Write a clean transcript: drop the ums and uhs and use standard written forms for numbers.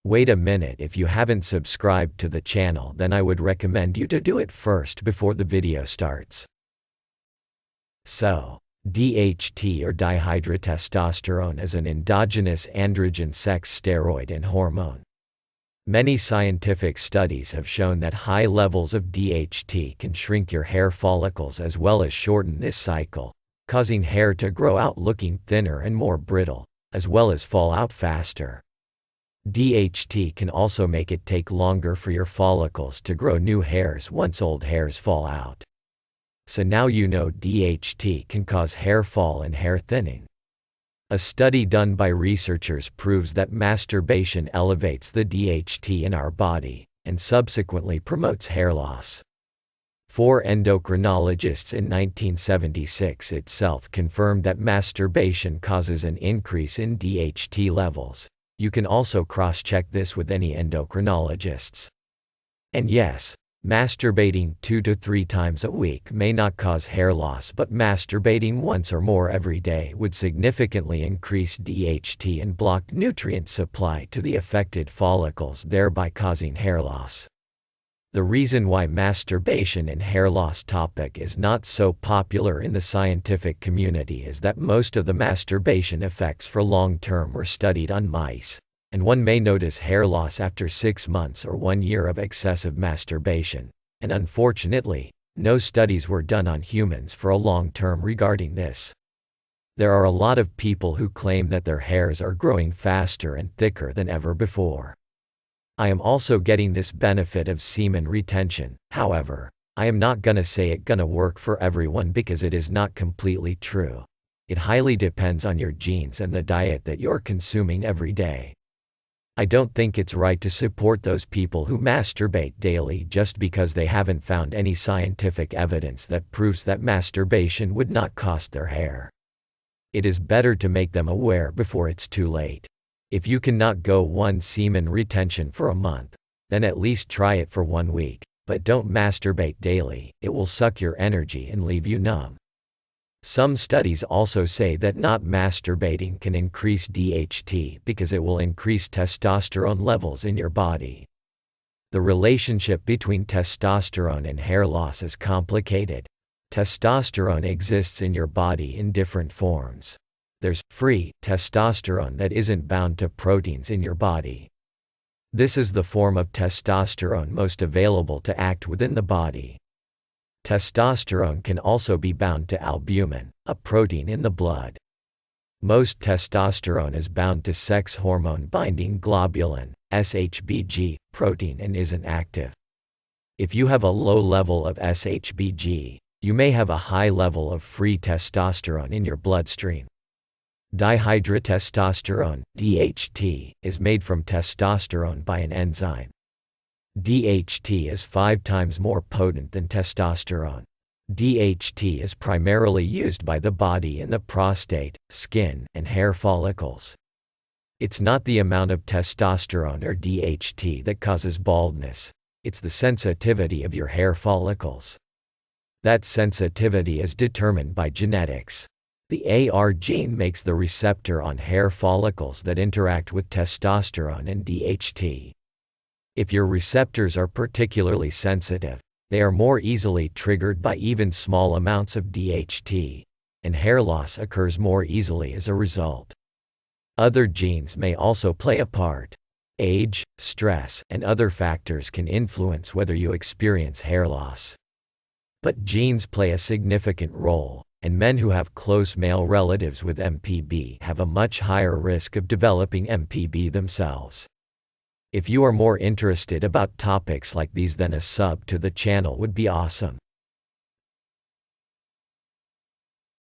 Wait a minute, if you haven't subscribed to the channel, then I would recommend you to do it first before the video starts. So, DHT or dihydrotestosterone is an endogenous androgen sex steroid and hormone. Many scientific studies have shown that high levels of DHT can shrink your hair follicles as well as shorten this cycle, causing hair to grow out looking thinner and more brittle, as well as fall out faster. DHT can also make it take longer for your follicles to grow new hairs once old hairs fall out. So now you know DHT can cause hair fall and hair thinning. A study done by researchers proves that masturbation elevates the DHT in our body, and subsequently promotes hair loss. 4 endocrinologists in 1976 itself confirmed that masturbation causes an increase in DHT levels. You can also cross-check this with any endocrinologists. And yes, masturbating 2 to 3 times a week may not cause hair loss, but masturbating once or more every day would significantly increase DHT and block nutrient supply to the affected follicles, thereby causing hair loss. The reason why masturbation and hair loss topic is not so popular in the scientific community is that most of the masturbation effects for long-term were studied on mice, and one may notice hair loss after 6 months or 1 year of excessive masturbation, and unfortunately, no studies were done on humans for a long term regarding this. There are a lot of people who claim that their hairs are growing faster and thicker than ever before. I am also getting this benefit of semen retention. However, I am not gonna say it gonna work for everyone because it is not completely true. It highly depends on your genes and the diet that you're consuming every day. I don't think it's right to support those people who masturbate daily just because they haven't found any scientific evidence that proves that masturbation would not cost their hair. It is better to make them aware before it's too late. If you cannot go 1 semen retention for a month, then at least try it for 1 week, but don't masturbate daily. It will suck your energy and leave you numb. Some studies also say that not masturbating can increase DHT because it will increase testosterone levels in your body. The relationship between testosterone and hair loss is complicated. Testosterone exists in your body in different forms. There's free testosterone that isn't bound to proteins in your body. This is the form of testosterone most available to act within the body. Testosterone can also be bound to albumin, a protein in the blood. Most testosterone is bound to sex hormone binding globulin, SHBG, protein and isn't active. If you have a low level of SHBG, you may have a high level of free testosterone in your bloodstream. Dihydrotestosterone, DHT, is made from testosterone by an enzyme. DHT is 5 times more potent than testosterone. DHT is primarily used by the body in the prostate, skin, and hair follicles. It's not the amount of testosterone or DHT that causes baldness, it's the sensitivity of your hair follicles. That sensitivity is determined by genetics. The AR gene makes the receptor on hair follicles that interact with testosterone and DHT. If your receptors are particularly sensitive, they are more easily triggered by even small amounts of DHT, and hair loss occurs more easily as a result. Other genes may also play a part. Age, stress, and other factors can influence whether you experience hair loss. But genes play a significant role, and men who have close male relatives with MPB have a much higher risk of developing MPB themselves. If you are more interested about topics like these, then a sub to the channel would be awesome.